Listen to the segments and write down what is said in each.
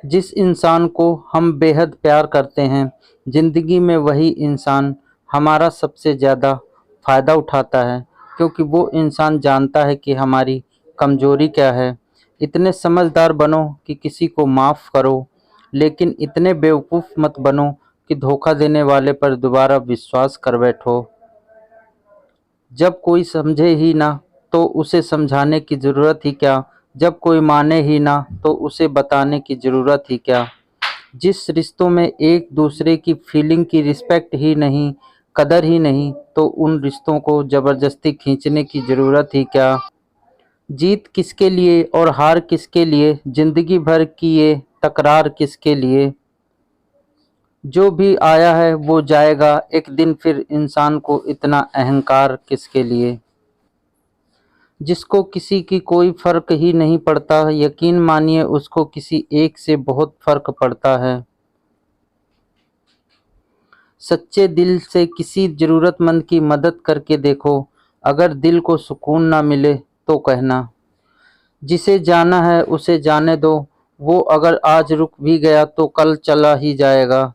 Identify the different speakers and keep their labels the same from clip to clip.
Speaker 1: जिस इंसान को हम बेहद प्यार करते हैं, ज़िंदगी में वही इंसान हमारा सबसे ज़्यादा फ़ायदा उठाता है, क्योंकि वो इंसान जानता है कि हमारी कमज़ोरी क्या है। इतने समझदार बनो कि किसी को माफ़ करो, लेकिन इतने बेवकूफ़ मत बनो कि धोखा देने वाले पर दोबारा विश्वास कर बैठो। जब कोई समझे ही ना, तो उसे समझाने की ज़रूरत ही क्या? जब कोई माने ही ना, तो उसे बताने की ज़रूरत ही क्या? जिस रिश्तों में एक दूसरे की फीलिंग की रिस्पेक्ट ही नहीं, कदर ही नहीं, तो उन रिश्तों को ज़बरदस्ती खींचने की ज़रूरत ही क्या? जीत किसके लिए और हार किसके लिए? ज़िंदगी भर की ये तकरार किसके लिए? जो भी आया है वो जाएगा एक दिन, फिर इंसान को इतना अहंकार किसके लिए? जिसको किसी की कोई फ़र्क ही नहीं पड़ता, यकीन मानिए उसको किसी एक से बहुत फ़र्क पड़ता है। सच्चे दिल से किसी ज़रूरतमंद की मदद करके देखो, अगर दिल को सुकून ना मिले तो कहना। जिसे जाना है उसे जाने दो, वो अगर आज रुक भी गया तो कल चला ही जाएगा।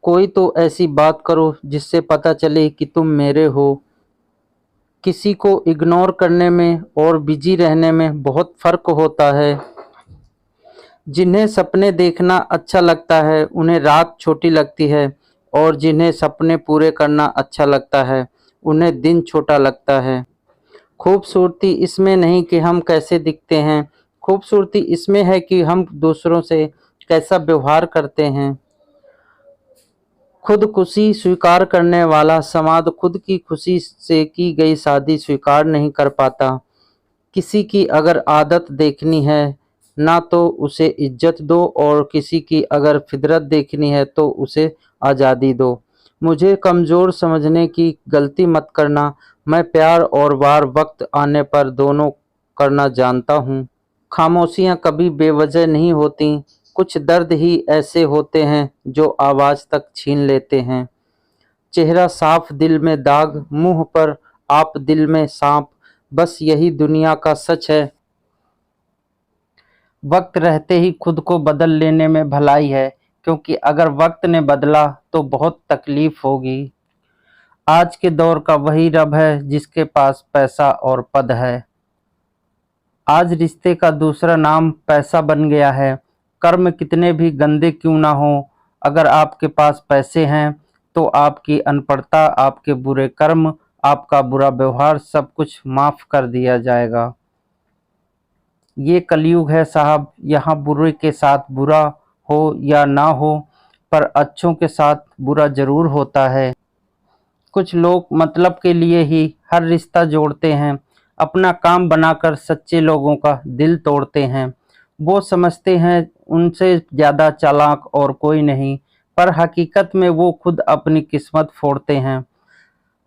Speaker 1: कोई तो ऐसी बात करो जिससे पता चले कि तुम मेरे हो। किसी को इग्नोर करने में और बिजी रहने में बहुत फ़र्क होता है। जिन्हें सपने देखना अच्छा लगता है उन्हें रात छोटी लगती है, और जिन्हें सपने पूरे करना अच्छा लगता है उन्हें दिन छोटा लगता है। खूबसूरती इसमें नहीं कि हम कैसे दिखते हैं, खूबसूरती इसमें है कि हम दूसरों से कैसा व्यवहार करते हैं। खुदकुशी स्वीकार करने वाला समाज खुद की खुशी से की गई शादी स्वीकार नहीं कर पाता। किसी की अगर आदत देखनी है ना, तो उसे इज्जत दो, और किसी की अगर फितरत देखनी है तो उसे आज़ादी दो। मुझे कमज़ोर समझने की गलती मत करना। मैं प्यार और वार वक्त आने पर दोनों करना जानता हूँ। खामोशियाँ कभी बेवजह नहीं होती, कुछ दर्द ही ऐसे होते हैं जो आवाज़ तक छीन लेते हैं। चेहरा साफ दिल में दाग, मुँह पर आप दिल में साँप, बस यही दुनिया का सच है। वक्त रहते ही खुद को बदल लेने में भलाई है, क्योंकि अगर वक्त ने बदला तो बहुत तकलीफ होगी। आज के दौर का वही रब है जिसके पास पैसा और पद है। आज रिश्ते का दूसरा नाम पैसा बन गया है। कर्म कितने भी गंदे क्यों ना हो, अगर आपके पास पैसे हैं तो आपकी अनपढ़ता, आपके बुरे कर्म, आपका बुरा व्यवहार सब कुछ माफ़ कर दिया जाएगा। ये कलयुग है साहब, यहाँ बुरे के साथ बुरा हो या ना हो, पर अच्छों के साथ बुरा ज़रूर होता है। कुछ लोग मतलब के लिए ही हर रिश्ता जोड़ते हैं, अपना काम बनाकर सच्चे लोगों का दिल तोड़ते हैं। वो समझते हैं उनसे ज़्यादा चालाक और कोई नहीं, पर हकीकत में वो खुद अपनी किस्मत फोड़ते हैं।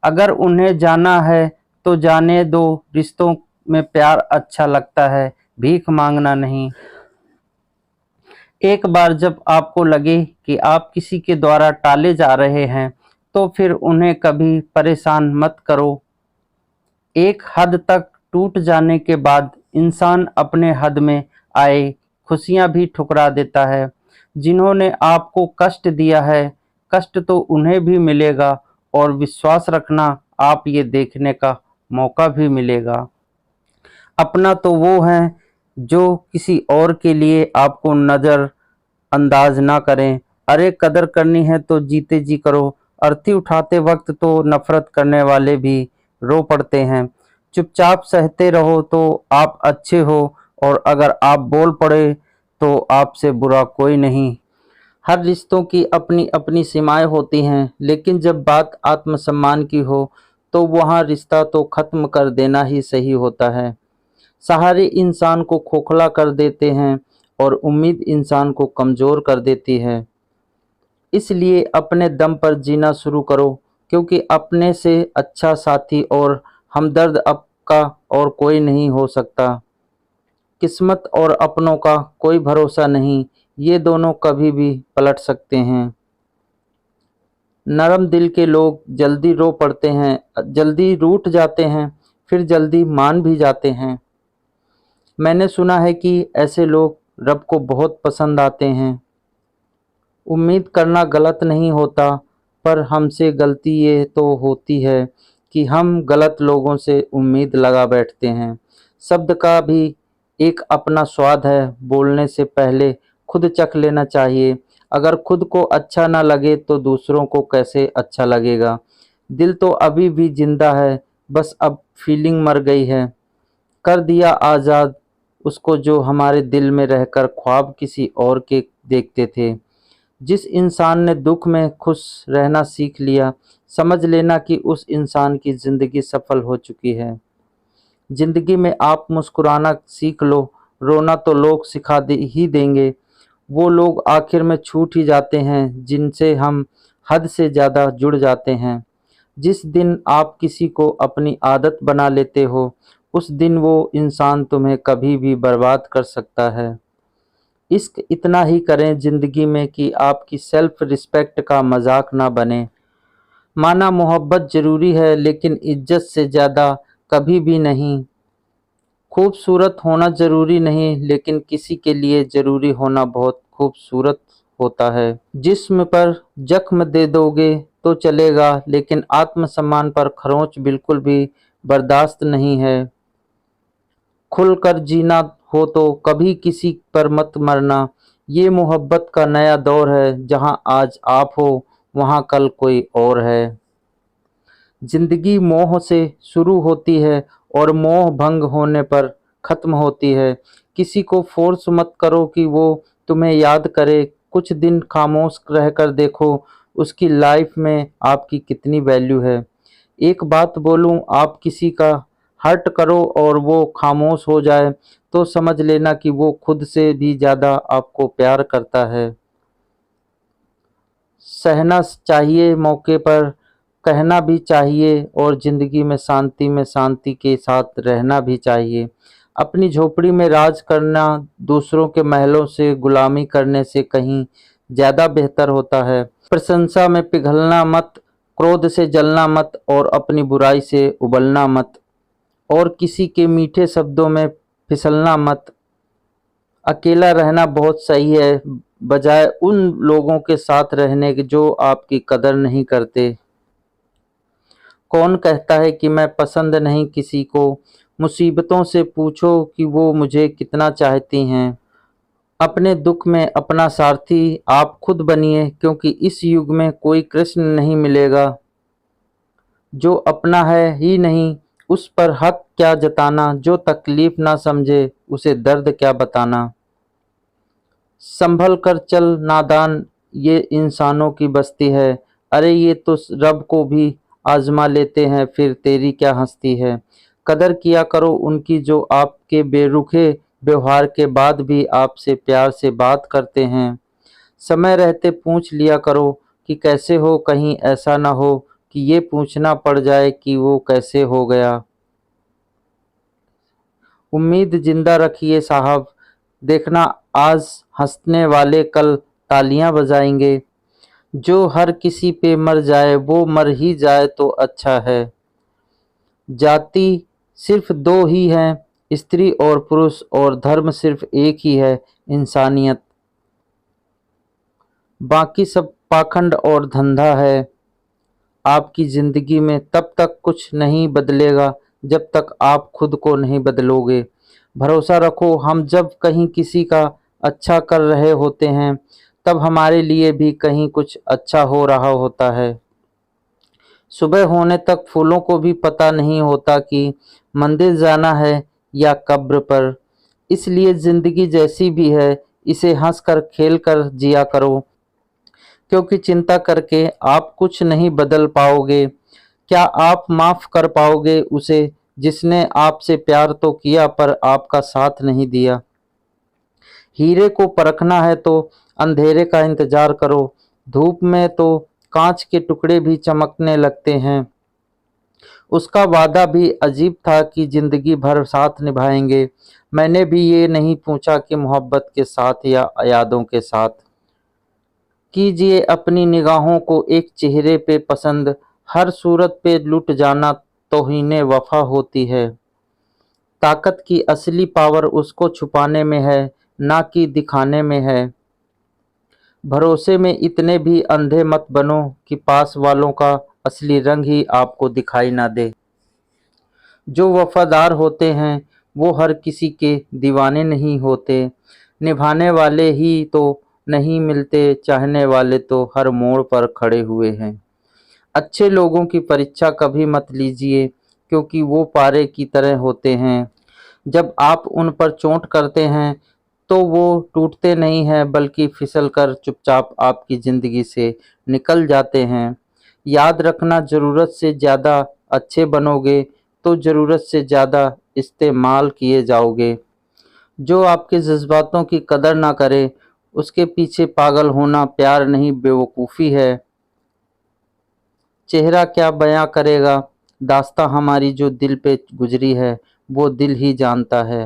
Speaker 1: अगर उन्हें जाना है तो जाने दो, रिश्तों में प्यार अच्छा लगता है, भीख मांगना नहीं। एक बार जब आपको लगे कि आप किसी के द्वारा टाले जा रहे हैं, तो फिर उन्हें कभी परेशान मत करो। एक हद तक टूट जाने के बाद इंसान अपने हद में आए खुशियां भी ठुकरा देता है। जिन्होंने आपको कष्ट दिया है, कष्ट तो उन्हें भी मिलेगा, और विश्वास रखना आप ये देखने का मौका भी मिलेगा। अपना तो वो है जो किसी और के लिए आपको नज़र अंदाज ना करें। अरे कदर करनी है तो जीते जी करो। अर्थी उठाते वक्त तो नफरत करने वाले भी रो पड़ते हैं। चुपचाप सहते रहो तो आप अच्छे हो, और अगर आप बोल पड़े तो आपसे बुरा कोई नहीं। हर रिश्तों की अपनी अपनी सीमाएं होती हैं, लेकिन जब बात आत्मसम्मान की हो तो वहाँ रिश्ता तो खत्म कर देना ही सही होता है। सहारे इंसान को खोखला कर देते हैं, और उम्मीद इंसान को कमज़ोर कर देती है। इसलिए अपने दम पर जीना शुरू करो, क्योंकि अपने से अच्छा साथी और हमदर्द आपका और कोई नहीं हो सकता। किस्मत और अपनों का कोई भरोसा नहीं, ये दोनों कभी भी पलट सकते हैं। नरम दिल के लोग जल्दी रो पड़ते हैं, जल्दी रूठ जाते हैं, फिर जल्दी मान भी जाते हैं। मैंने सुना है कि ऐसे लोग रब को बहुत पसंद आते हैं। उम्मीद करना गलत नहीं होता, पर हमसे गलती ये तो होती है कि हम गलत लोगों से उम्मीद लगा बैठते हैं। शब्द का भी एक अपना स्वाद है, बोलने से पहले खुद चख लेना चाहिए। अगर खुद को अच्छा ना लगे तो दूसरों को कैसे अच्छा लगेगा। दिल तो अभी भी जिंदा है, बस अब फीलिंग मर गई है। कर दिया आज़ाद उसको जो हमारे दिल में रहकर ख्वाब किसी और के देखते थे। जिस इंसान ने दुख में खुश रहना सीख लिया, समझ लेना कि उस इंसान की ज़िंदगी सफल हो चुकी है। ज़िंदगी में आप मुस्कुराना सीख लो, रोना तो लोग ही देंगे। वो लोग आखिर में छूट ही जाते हैं जिनसे हम हद से ज़्यादा जुड़ जाते हैं। जिस दिन आप किसी को अपनी आदत बना लेते हो, उस दिन वो इंसान तुम्हें कभी भी बर्बाद कर सकता है। इश्क इतना ही करें ज़िंदगी में कि आपकी सेल्फ रिस्पेक्ट का मजाक ना बने। माना मोहब्बत ज़रूरी है, लेकिन इज्जत से ज़्यादा कभी भी नहीं। खूबसूरत होना ज़रूरी नहीं, लेकिन किसी के लिए ज़रूरी होना बहुत खूबसूरत होता है। जिस्म पर जख्म दे दोगे तो चलेगा, लेकिन आत्मसम्मान पर खरोंच बिल्कुल भी बर्दाश्त नहीं है। खुलकर जीना हो तो कभी किसी पर मत मरना। ये मोहब्बत का नया दौर है, जहाँ आज आप हो वहाँ कल कोई और है। जिंदगी मोह से शुरू होती है और मोह भंग होने पर ख़त्म होती है। किसी को फोर्स मत करो कि वो तुम्हें याद करे। कुछ दिन खामोश रहकर देखो उसकी लाइफ में आपकी कितनी वैल्यू है। एक बात बोलूं, आप किसी का हर्ट करो और वो खामोश हो जाए तो समझ लेना कि वो खुद से भी ज़्यादा आपको प्यार करता है। सहना चाहिए मौके पर, कहना भी चाहिए, और ज़िंदगी में शांति के साथ रहना भी चाहिए। अपनी झोपड़ी में राज करना दूसरों के महलों से गुलामी करने से कहीं ज़्यादा बेहतर होता है। प्रशंसा में पिघलना मत, क्रोध से जलना मत, और अपनी बुराई से उबलना मत, और किसी के मीठे शब्दों में फिसलना मत। अकेला रहना बहुत सही है, बजाय उन लोगों के साथ रहने के जो आपकी कदर नहीं करते। कौन कहता है कि मैं पसंद नहीं किसी को। मुसीबतों से पूछो कि वो मुझे कितना चाहती हैं। अपने दुख में अपना सारथी आप खुद बनिए, क्योंकि इस युग में कोई कृष्ण नहीं मिलेगा। जो अपना है ही नहीं उस पर हक क्या जताना। जो तकलीफ ना समझे उसे दर्द क्या बताना। संभल कर चल नादान, ये इंसानों की बस्ती है। अरे ये तो रब को भी आजमा लेते हैं, फिर तेरी क्या हस्ती है। कदर किया करो उनकी जो आपके बेरुखे व्यवहार के बाद भी आपसे प्यार से बात करते हैं। समय रहते पूछ लिया करो कि कैसे हो, कहीं ऐसा ना हो कि ये पूछना पड़ जाए कि वो कैसे हो गया। उम्मीद जिंदा रखिए साहब, देखना आज हंसने वाले कल तालियां बजाएंगे। जो हर किसी पे मर जाए वो मर ही जाए तो अच्छा है। जाति सिर्फ दो ही हैं, स्त्री और पुरुष, और धर्म सिर्फ एक ही है, इंसानियत। बाकी सब पाखंड और धंधा है। आपकी ज़िंदगी में तब तक कुछ नहीं बदलेगा जब तक आप खुद को नहीं बदलोगे। भरोसा रखो, हम जब कहीं किसी का अच्छा कर रहे होते हैं तब हमारे लिए भी कहीं कुछ अच्छा हो रहा होता है। सुबह होने तक फूलों को भी पता नहीं होता कि मंदिर जाना है या कब्र पर। इसलिए ज़िंदगी जैसी भी है इसे हंसकर खेल कर जिया करो, क्योंकि चिंता करके आप कुछ नहीं बदल पाओगे। क्या आप माफ़ कर पाओगे उसे जिसने आपसे प्यार तो किया पर आपका साथ नहीं दिया। हीरे को परखना है तो अंधेरे का इंतजार करो। धूप में तो कांच के टुकड़े भी चमकने लगते हैं। उसका वादा भी अजीब था कि जिंदगी भर साथ निभाएंगे। मैंने भी ये नहीं पूछा कि मोहब्बत के साथ या यादों के साथ। कीजिए अपनी निगाहों को एक चेहरे पे पसंद, हर सूरत पे लुट जाना तौहीने वफा होती है। ताकत की असली पावर उसको छुपाने में है, ना कि दिखाने में है। भरोसे में इतने भी अंधे मत बनो कि पास वालों का असली रंग ही आपको दिखाई ना दे। जो वफादार होते हैं वो हर किसी के दीवाने नहीं होते। निभाने वाले ही तो नहीं मिलते, चाहने वाले तो हर मोड़ पर खड़े हुए हैं। अच्छे लोगों की परीक्षा कभी मत लीजिए, क्योंकि वो पारे की तरह होते हैं। जब आप उन पर चोट करते हैं तो वो टूटते नहीं हैं, बल्कि फिसलकर चुपचाप आपकी ज़िंदगी से निकल जाते हैं। याद रखना, ज़रूरत से ज़्यादा अच्छे बनोगे तो ज़रूरत से ज़्यादा इस्तेमाल किए जाओगे। जो आपके जज़्बातों की कदर ना करे, उसके पीछे पागल होना प्यार नहीं, बेवकूफ़ी है। चेहरा क्या बयां करेगा दास्तां हमारी, जो दिल पे गुजरी है वो दिल ही जानता है।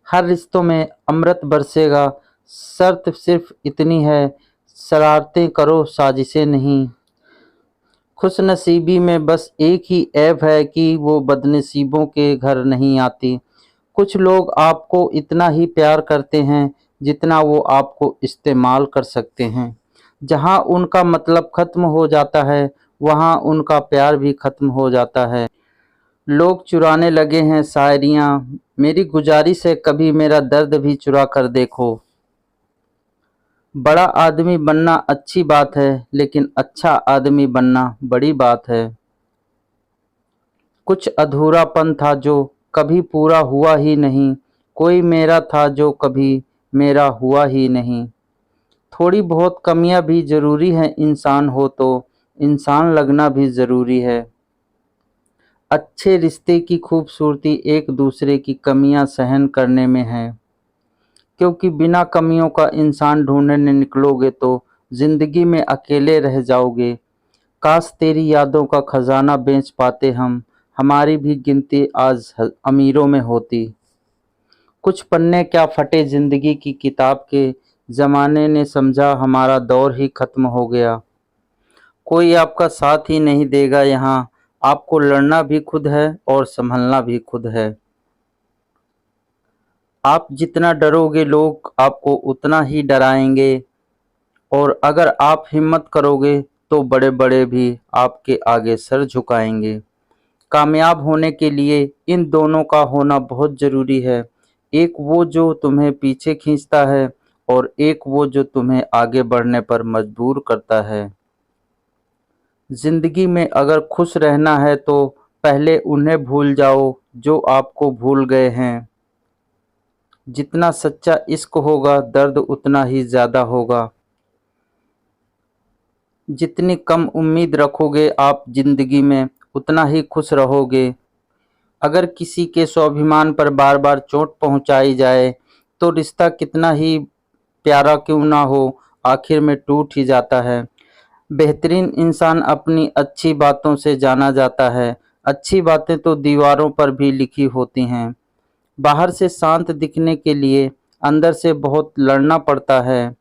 Speaker 1: हर रिश्तों में अमृत बरसेगा, शर्त सिर्फ इतनी है, शरारतें करो साजिशें नहीं। खुशनसीबी में बस एक ही ऐब है कि वो बदनसीबों के घर नहीं आती। कुछ लोग आपको इतना ही प्यार करते हैं जितना वो आपको इस्तेमाल कर सकते हैं। जहाँ उनका मतलब ख़त्म हो जाता है, वहाँ उनका प्यार भी ख़त्म हो जाता है। लोग चुराने लगे हैं शायरियाँ, मेरी गुजारिश है कभी मेरा दर्द भी चुरा कर देखो। बड़ा आदमी बनना अच्छी बात है, लेकिन अच्छा आदमी बनना बड़ी बात है। कुछ अधूरापन था जो कभी पूरा हुआ ही नहीं, कोई मेरा था जो कभी मेरा हुआ ही नहीं। थोड़ी बहुत कमियां भी ज़रूरी हैं, इंसान हो तो इंसान लगना भी ज़रूरी है। अच्छे रिश्ते की खूबसूरती एक दूसरे की कमियां सहन करने में है, क्योंकि बिना कमियों का इंसान ढूंढने निकलोगे तो ज़िंदगी में अकेले रह जाओगे। काश तेरी यादों का खजाना बेच पाते हम, हमारी भी गिनती आज अमीरों में होती। कुछ पन्ने क्या फटे जिंदगी की किताब के, जमाने ने समझा हमारा दौर ही खत्म हो गया। कोई आपका साथ ही नहीं देगा यहाँ, आपको लड़ना भी खुद है और संभलना भी खुद है। आप जितना डरोगे लोग आपको उतना ही डराएंगे, और अगर आप हिम्मत करोगे तो बड़े बड़े भी आपके आगे सर झुकाएंगे। कामयाब होने के लिए इन दोनों का होना बहुत ज़रूरी है। एक वो जो तुम्हें पीछे खींचता है, और एक वो जो तुम्हें आगे बढ़ने पर मजबूर करता है। ज़िंदगी में अगर खुश रहना है तो पहले उन्हें भूल जाओ जो आपको भूल गए हैं। जितना सच्चा इश्क होगा दर्द उतना ही ज़्यादा होगा। जितनी कम उम्मीद रखोगे आप ज़िंदगी में उतना ही खुश रहोगे। अगर किसी के स्वाभिमान पर बार बार चोट पहुंचाई जाए तो रिश्ता कितना ही प्यारा क्यों ना हो, आखिर में टूट ही जाता है। बेहतरीन इंसान अपनी अच्छी बातों से जाना जाता है। अच्छी बातें तो दीवारों पर भी लिखी होती हैं। बाहर से शांत दिखने के लिए अंदर से बहुत लड़ना पड़ता है।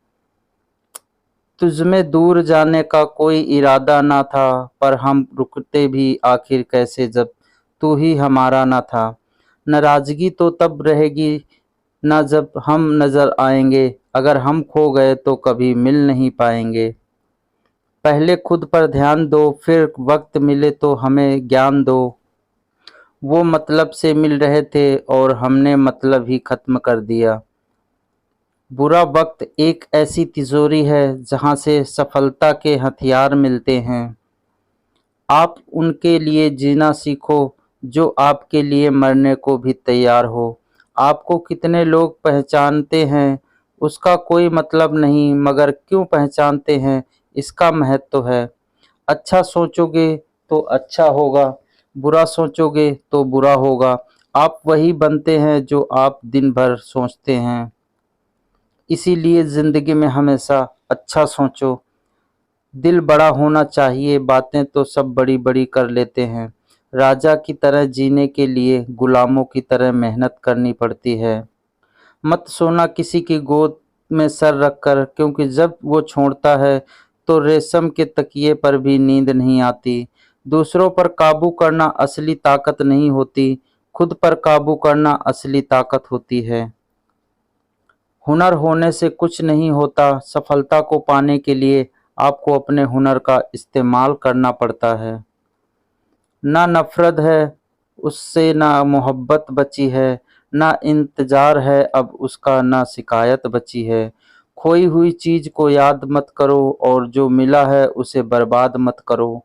Speaker 1: तुझमें दूर जाने का कोई इरादा ना था, पर हम रुकते भी आखिर कैसे जब तू ही हमारा ना था। नाराज़गी तो तब रहेगी ना जब हम नज़र आएंगे, अगर हम खो गए तो कभी मिल नहीं पाएंगे। पहले खुद पर ध्यान दो, फिर वक्त मिले तो हमें ज्ञान दो। वो मतलब से मिल रहे थे और हमने मतलब ही ख़त्म कर दिया। बुरा वक्त एक ऐसी तिजोरी है जहाँ से सफलता के हथियार मिलते हैं। आप उनके लिए जीना सीखो जो आपके लिए मरने को भी तैयार हो। आपको कितने लोग पहचानते हैं उसका कोई मतलब नहीं, मगर क्यों पहचानते हैं इसका महत्व है। अच्छा सोचोगे तो अच्छा होगा, बुरा सोचोगे तो बुरा होगा। आप वही बनते हैं जो आप दिन भर सोचते हैं। इसीलिए ज़िंदगी में हमेशा अच्छा सोचो। दिल बड़ा होना चाहिए, बातें तो सब बड़ी बड़ी कर लेते हैं। राजा की तरह जीने के लिए गुलामों की तरह मेहनत करनी पड़ती है। मत सोना किसी की गोद में सर रखकर, क्योंकि जब वो छोड़ता है तो रेशम के तकिए पर भी नींद नहीं आती। दूसरों पर काबू करना असली ताकत नहीं होती, खुद पर काबू करना असली ताकत होती है। हुनर होने से कुछ नहीं होता, सफलता को पाने के लिए आपको अपने हुनर का इस्तेमाल करना पड़ता है। ना नफ़रत है उससे, ना मोहब्बत बची है, ना इंतज़ार है अब उसका, ना शिकायत बची है। खोई हुई चीज़ को याद मत करो और जो मिला है उसे बर्बाद मत करो।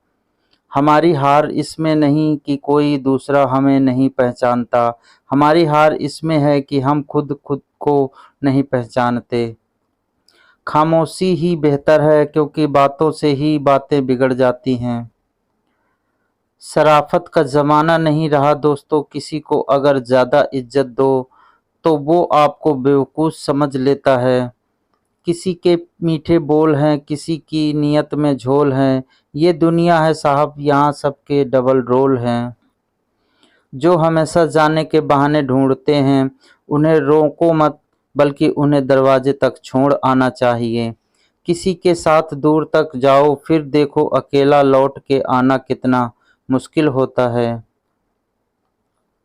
Speaker 1: हमारी हार इसमें नहीं कि कोई दूसरा हमें नहीं पहचानता, हमारी हार इसमें है कि हम खुद खुद को नहीं पहचानते। खामोशी ही बेहतर है क्योंकि बातों से ही बातें बिगड़ जाती हैं। शराफत का ज़माना नहीं रहा दोस्तों, किसी को अगर ज़्यादा इज्जत दो तो वो आपको बेवकूफ़ समझ लेता है। किसी के मीठे बोल हैं, किसी की नीयत में झोल हैं। ये दुनिया है साहब, यहाँ सबके डबल रोल हैं। जो हमेशा जाने के बहाने ढूंढते हैं, उन्हें रोको मत बल्कि उन्हें दरवाजे तक छोड़ आना चाहिए। किसी के साथ दूर तक जाओ फिर देखो अकेला लौट के आना कितना मुश्किल होता है।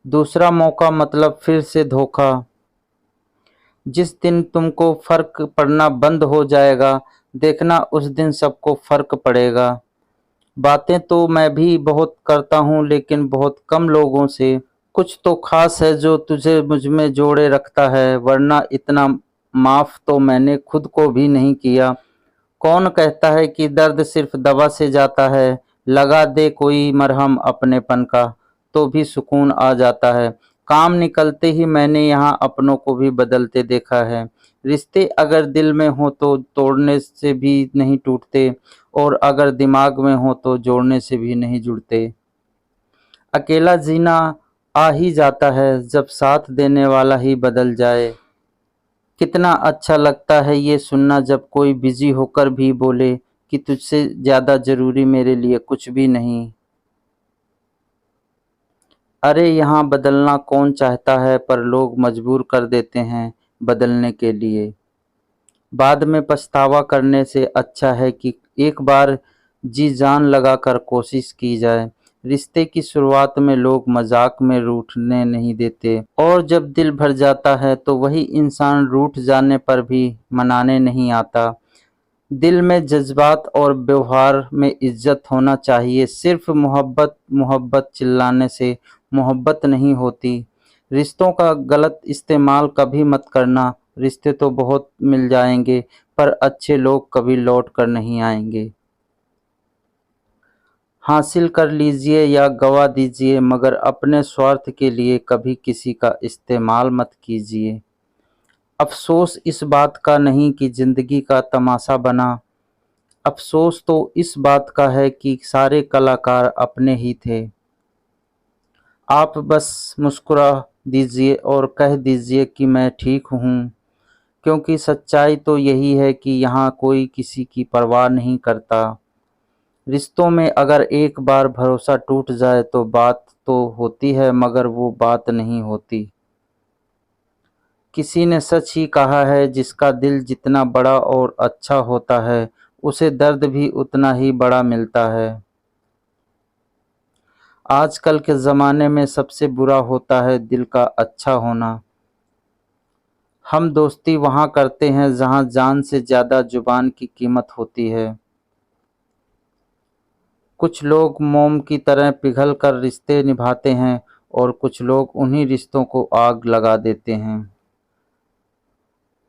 Speaker 1: दूसरा मौका मतलब फिर से धोखा। जिस दिन तुमको फ़र्क पड़ना बंद हो जाएगा, देखना उस दिन सबको फ़र्क पड़ेगा। बातें तो मैं भी बहुत करता हूँ लेकिन बहुत कम लोगों से। कुछ तो ख़ास है जो तुझे मुझ में जोड़े रखता है, वरना इतना माफ़ तो मैंने खुद को भी नहीं किया। कौन कहता है कि दर्द सिर्फ़ दवा से जाता है, लगा दे कोई मरहम अपनेपन का, तो भी सुकून आ जाता है। काम निकलते ही मैंने यहाँ अपनों को भी बदलते देखा है। रिश्ते अगर दिल में हों तो तोड़ने से भी नहीं टूटते, और अगर दिमाग में हों तो जोड़ने से भी नहीं जुड़ते। अकेला जीना आ ही जाता है जब साथ देने वाला ही बदल जाए। कितना अच्छा लगता है ये सुनना जब कोई बिज़ी होकर भी बोले कि तुझसे ज़्यादा ज़रूरी मेरे लिए कुछ भी नहीं। अरे यहाँ बदलना कौन चाहता है, पर लोग मजबूर कर देते हैं बदलने के लिए। बाद में पछतावा करने से अच्छा है कि एक बार जी जान लगाकर कोशिश की जाए। रिश्ते की शुरुआत में लोग मजाक में रूठने नहीं देते, और जब दिल भर जाता है तो वही इंसान रूठ जाने पर भी मनाने नहीं आता। दिल में जज्बात और व्यवहार में इज्जत होना चाहिए। सिर्फ मोहब्बत मोहब्बत चिल्लाने से मोहब्बत नहीं होती। रिश्तों का गलत इस्तेमाल कभी मत करना। रिश्ते तो बहुत मिल जाएंगे पर अच्छे लोग कभी लौट कर नहीं आएंगे। हासिल कर लीजिए या गवा दीजिए, मगर अपने स्वार्थ के लिए कभी किसी का इस्तेमाल मत कीजिए। अफ़सोस इस बात का नहीं कि ज़िंदगी का तमाशा बना, अफ़सोस तो इस बात का है कि सारे कलाकार अपने ही थे। आप बस मुस्कुरा दीजिए और कह दीजिए कि मैं ठीक हूँ, क्योंकि सच्चाई तो यही है कि यहाँ कोई किसी की परवाह नहीं करता। रिश्तों में अगर एक बार भरोसा टूट जाए तो बात तो होती है मगर वो बात नहीं होती। किसी ने सच ही कहा है, जिसका दिल जितना बड़ा और अच्छा होता है उसे दर्द भी उतना ही बड़ा मिलता है। आजकल के ज़माने में सबसे बुरा होता है दिल का अच्छा होना। हम दोस्ती वहाँ करते हैं जहाँ जान से ज़्यादा जुबान की कीमत होती है। कुछ लोग मोम की तरह पिघल कर रिश्ते निभाते हैं और कुछ लोग उन्हीं रिश्तों को आग लगा देते हैं।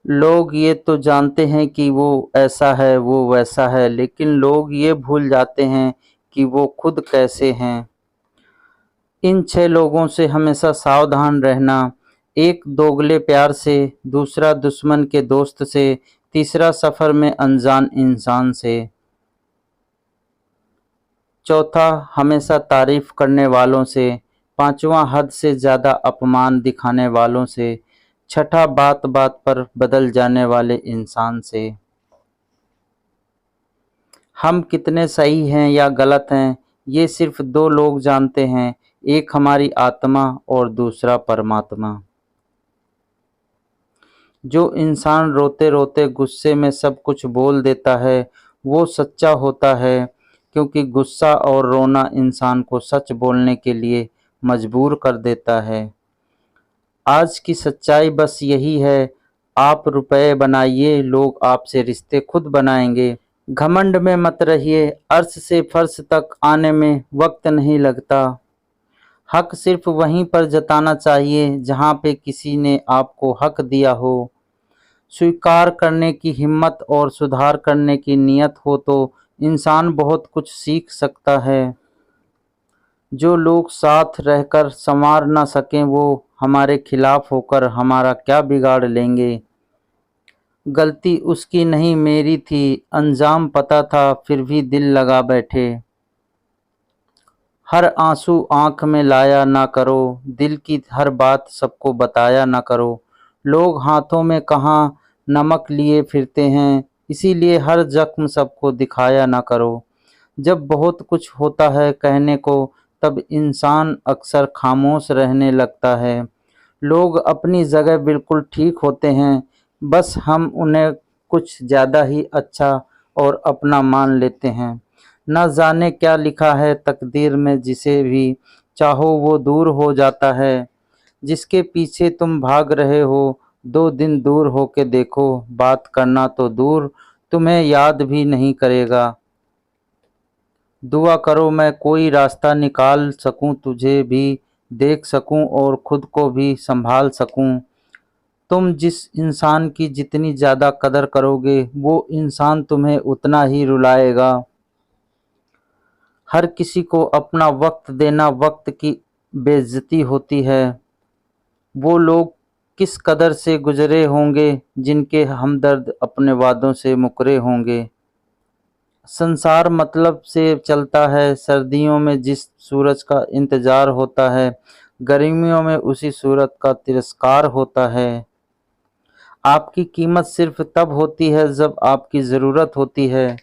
Speaker 1: लोग ये तो जानते हैं कि वो ऐसा है वो वैसा है, लेकिन लोग ये भूल जाते हैं कि वो खुद कैसे हैं। इन 6 लोगों से हमेशा सावधान रहना। एक दोगले प्यार से, दूसरा दुश्मन के दोस्त से, तीसरा सफ़र में अनजान इंसान से, चौथा हमेशा तारीफ करने वालों से, पांचवा हद से ज़्यादा अपमान दिखाने वालों से, छठा बात बात पर बदल जाने वाले इंसान से। हम कितने सही हैं या गलत हैं ये सिर्फ 2 लोग जानते हैं, एक हमारी आत्मा और दूसरा परमात्मा। जो इंसान रोते रोते गुस्से में सब कुछ बोल देता है वो सच्चा होता है, क्योंकि गुस्सा और रोना इंसान को सच बोलने के लिए मजबूर कर देता है। आज की सच्चाई बस यही है, आप रुपए बनाइए, लोग आपसे रिश्ते खुद बनाएंगे। घमंड में मत रहिए, अर्श से फर्श तक आने में वक्त नहीं लगता। हक सिर्फ वहीं पर जताना चाहिए जहाँ पे किसी ने आपको हक दिया हो। स्वीकार करने की हिम्मत और सुधार करने की नीयत हो तो इंसान बहुत कुछ सीख सकता है। जो लोग साथ रहकर संवार ना सकें वो हमारे खिलाफ होकर हमारा क्या बिगाड़ लेंगे। गलती उसकी नहीं मेरी थी, अंजाम पता था फिर भी दिल लगा बैठे। हर आंसू आंख में लाया ना करो, दिल की हर बात सबको बताया ना करो। लोग हाथों में कहाँ नमक लिए फिरते हैं, इसीलिए हर जख्म सबको दिखाया ना करो। जब बहुत कुछ होता है कहने को तब इंसान अक्सर खामोश रहने लगता है। लोग अपनी जगह बिल्कुल ठीक होते हैं, बस हम उन्हें कुछ ज़्यादा ही अच्छा और अपना मान लेते हैं। न जाने क्या लिखा है तकदीर में, जिसे भी चाहो वो दूर हो जाता है। जिसके पीछे तुम भाग रहे हो 2 दिन दूर होके देखो, बात करना तो दूर तुम्हें याद भी नहीं करेगा। दुआ करो मैं कोई रास्ता निकाल सकूं, तुझे भी देख सकूं और खुद को भी संभाल सकूं। तुम जिस इंसान की जितनी ज़्यादा कदर करोगे वो इंसान तुम्हें उतना ही रुलाएगा। हर किसी को अपना वक्त देना, वक्त की बेइज्जती होती है। वो लोग किस कदर से गुजरे होंगे जिनके हमदर्द अपने वादों से मुकरे होंगे। संसार मतलब से चलता है, सर्दियों में जिस सूरज का इंतजार होता है, गर्मियों में उसी सूरज का तिरस्कार होता है। आपकी कीमत सिर्फ तब होती है जब आपकी ज़रूरत होती है।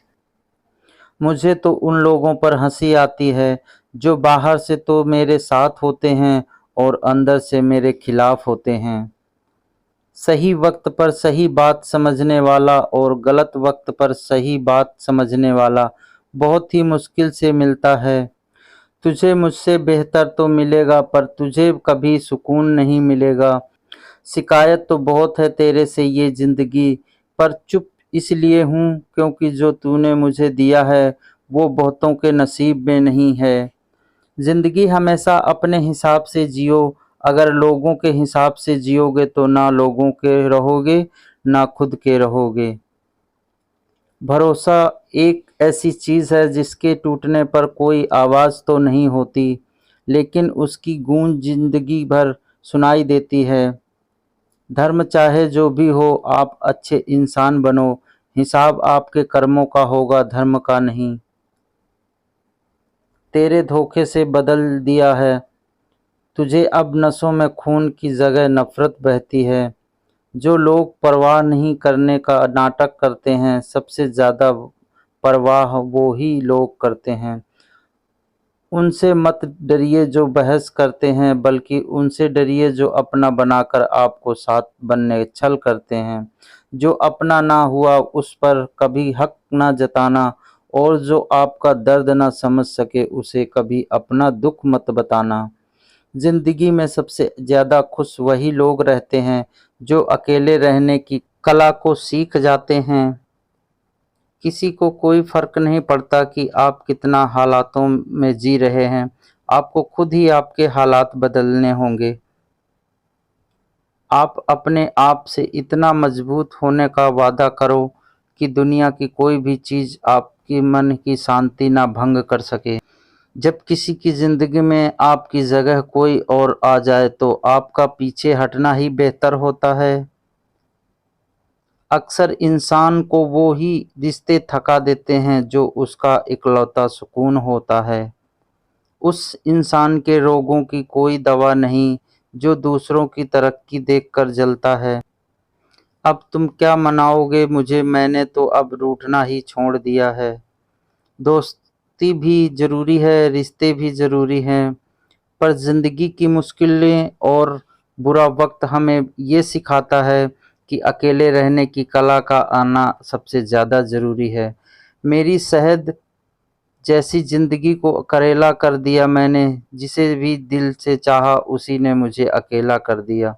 Speaker 1: मुझे तो उन लोगों पर हंसी आती है जो बाहर से तो मेरे साथ होते हैं और अंदर से मेरे खिलाफ होते हैं। सही वक्त पर सही बात समझने वाला और गलत वक्त पर सही बात समझने वाला बहुत ही मुश्किल से मिलता है। तुझे मुझसे बेहतर तो मिलेगा पर तुझे कभी सुकून नहीं मिलेगा। शिकायत तो बहुत है तेरे से ये ज़िंदगी, पर चुप इसलिए हूँ क्योंकि जो तूने मुझे दिया है वो बहुतों के नसीब में नहीं है। ज़िंदगी हमेशा अपने हिसाब से जियो, अगर लोगों के हिसाब से जियोगे तो ना लोगों के रहोगे ना खुद के रहोगे। भरोसा एक ऐसी चीज़ है जिसके टूटने पर कोई आवाज़ तो नहीं होती, लेकिन उसकी गूंज ज़िंदगी भर सुनाई देती है। धर्म चाहे जो भी हो, आप अच्छे इंसान बनो, हिसाब आपके कर्मों का होगा, धर्म का नहीं। तेरे धोखे से बदल दिया है तुझे, अब नसों में खून की जगह नफरत बहती है। जो लोग परवाह नहीं करने का नाटक करते हैं, सबसे ज़्यादा परवाह वो ही लोग करते हैं। उनसे मत डरिए जो बहस करते हैं, बल्कि उनसे डरिए जो अपना बनाकर आपको साथ बनने छल करते हैं। जो अपना ना हुआ उस पर कभी हक ना जताना, और जो आपका दर्द ना समझ सके उसे कभी अपना दुख मत बताना। ज़िंदगी में सबसे ज़्यादा खुश वही लोग रहते हैं जो अकेले रहने की कला को सीख जाते हैं। किसी को कोई फ़र्क नहीं पड़ता कि आप कितना हालातों में जी रहे हैं, आपको खुद ही आपके हालात बदलने होंगे। आप अपने आप से इतना मजबूत होने का वादा करो कि दुनिया की कोई भी चीज़ आपके मन की शांति ना भंग कर सके। जब किसी की ज़िंदगी में आपकी जगह कोई और आ जाए तो आपका पीछे हटना ही बेहतर होता है। अक्सर इंसान को वो ही रिश्ते थका देते हैं जो उसका इकलौता सुकून होता है। उस इंसान के रोगों की कोई दवा नहीं जो दूसरों की तरक्की देखकर जलता है। अब तुम क्या मनाओगे मुझे, मैंने तो अब रूठना ही छोड़ दिया है। दोस्ती भी ज़रूरी है, रिश्ते भी ज़रूरी हैं, पर ज़िंदगी की मुश्किलें और बुरा वक्त हमें ये सिखाता है कि अकेले रहने की कला का आना सबसे ज़्यादा ज़रूरी है। मेरी शहद जैसी ज़िंदगी को करेला कर दिया मैंने, जिसे भी दिल से चाहा उसी ने मुझे अकेला कर दिया।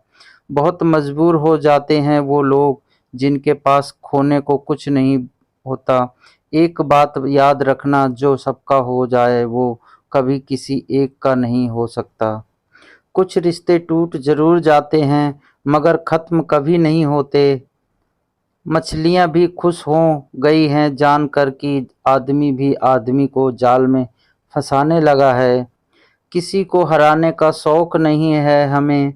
Speaker 1: बहुत मजबूर हो जाते हैं वो लोग जिनके पास खोने को कुछ नहीं होता। एक बात याद रखना, जो सबका हो जाए वो कभी किसी एक का नहीं हो सकता। कुछ रिश्ते टूट जरूर जाते हैं मगर खत्म कभी नहीं होते। मछलियां भी खुश हो गई हैं जानकर कि आदमी भी आदमी को जाल में फंसाने लगा है। किसी को हराने का शौक नहीं है हमें,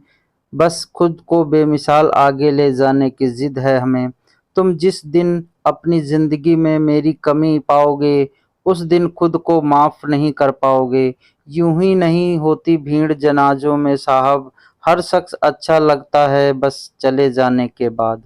Speaker 1: बस खुद को बेमिसाल आगे ले जाने की जिद है हमें। तुम जिस दिन अपनी जिंदगी में मेरी कमी पाओगे उस दिन खुद को माफ नहीं कर पाओगे। यूं ही नहीं होती भीड़ जनाजों में साहब, हर शख्स अच्छा लगता है बस चले जाने के बाद।